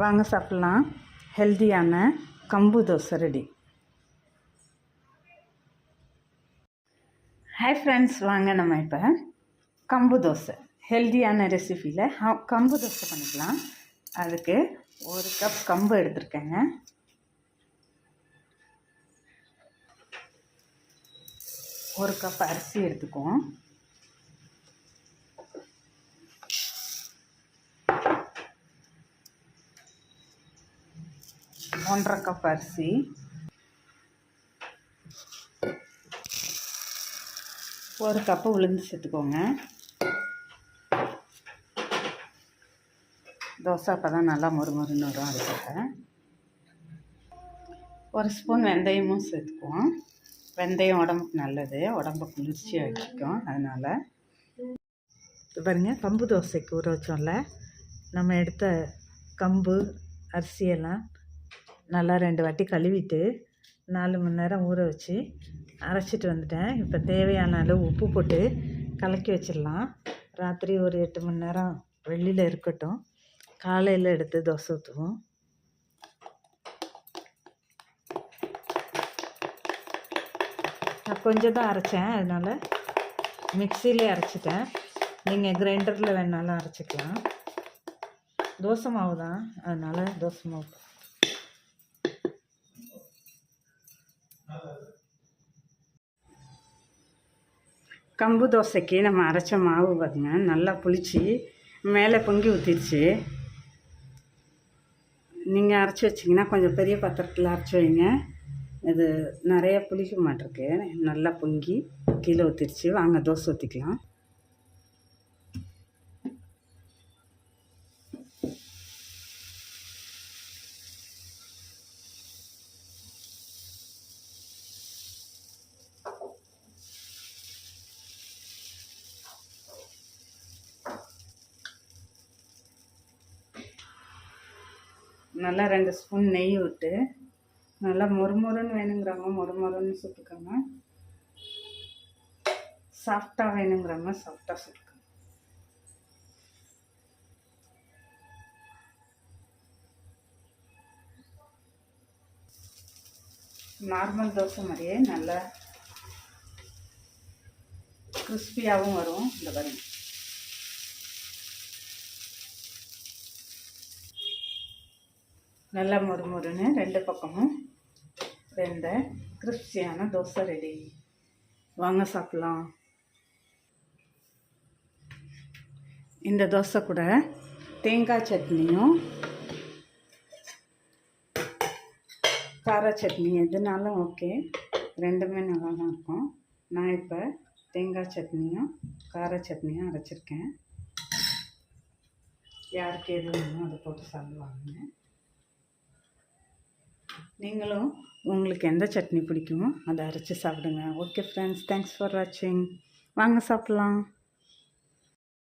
வாங்க சாப்பிட்லாம். ஹெல்த்தியான கம்பு தோசை ரெடி. ஹாய் ஃப்ரெண்ட்ஸ், வாங்க நம்ம இப்போ கம்பு தோசை ஹெல்த்தியான ரெசிபியில் கம்பு தோசை பண்ணிக்கலாம். அதுக்கு 1 கப் கம்பு எடுத்துருக்கேங்க. ஒரு கப் அரிசி எடுத்துக்குவோம். ஒன்றரை கப் அரிசி, ஒரு கப்பு உளுந்து சேர்த்துக்கோங்க. தோசை அப்போ தான் நல்லா மொறுமொறுன்னு வரும். அதுக்காக ஒரு ஸ்பூன் வெந்தயமும் சேர்த்துக்குவோம். வெந்தயம் உடம்புக்கு நல்லது, உடம்பு குளிர்ச்சியாக வச்சுக்கும். அதனால் இப்போ பாருங்கள், கம்பு தோசைக்கு ஊற வச்சோம்ல, நம்ம எடுத்த கம்பு அரிசியெல்லாம் நல்லா 2 வாட்டி கழுவிட்டு 4 மணி நேரம் ஊற வச்சு அரைச்சிட்டு வந்துட்டேன். இப்போ தேவையான அளவு உப்பு போட்டு கலக்கி வச்சிடலாம். ராத்திரி ஒரு 8 மணி நேரம் வெளியில் இருக்கட்டும். காலையில் எடுத்து தோசை ஊற்றுவோம். நான் கொஞ்சம் தான் அரைச்சேன், அதனால் மிக்சியிலே அரைச்சிட்டேன். நீங்கள் கிரைண்டரில் வேணாலும் அரைச்சிக்கலாம். தோசை மாவு தான், அதனால் தோசை மாவு. கம்பு தோசைக்கு நம்ம அரைச்ச மாவு பார்த்திங்க நல்லா புளிச்சு மேலே பொங்கி ஊற்றிடுச்சு. நீங்கள் அரைச்சி வச்சிங்கன்னா கொஞ்சம் பெரிய பாத்திரத்தில் அரைச்சி வைங்க. இது நிறைய புளிக்க மாட்டிருக்கு, நல்லா பொங்கி கீழே ஊற்றிடுச்சு. வாங்க தோசை ஊற்றிக்கலாம். நல்லா 2 ஸ்பூன் நெய் விட்டு நல்லா மொறுமொறுன்னு வேணுங்கிறவங்க மொறுமொறுன்னு சுட்டுக்கோங்க. சாஃப்டாக வேணுங்கிறவங்க சாஃப்டாக சுட்டுக்கோங்க. நார்மல் தோசை மாதிரியே நல்லா கிறிஸ்பியாகவும் வரும். இந்த பாருங்க, நல்லா மொறுமொறுன்னு 2 பக்கமும் வெந்த கிறிஸ்பியான தோசை ரெடி. வாங்க சாப்பிட்லாம். இந்த தோசை கூட தேங்காய் சட்னியும் கார சட்னி எதுனாலும் ஓகே, ரெண்டுமே நல்லா தான் இருக்கும். நான் இப்போ தேங்காய் சட்னியும் கார சட்னியும் அரைச்சிருக்கேன். யாருக்கு எது வேணுமோ அதை போட்டு சாப்பிடுவாங்க. நீங்களும் உங்களுக்கு எந்த சட்னி பிடிக்குமோ அதை அரைச்சி சாப்பிடுங்க. ஓகே ஃப்ரெண்ட்ஸ், தேங்க்ஸ் ஃபார் வாட்சிங். வாங்க சாப்பிட்லாம்.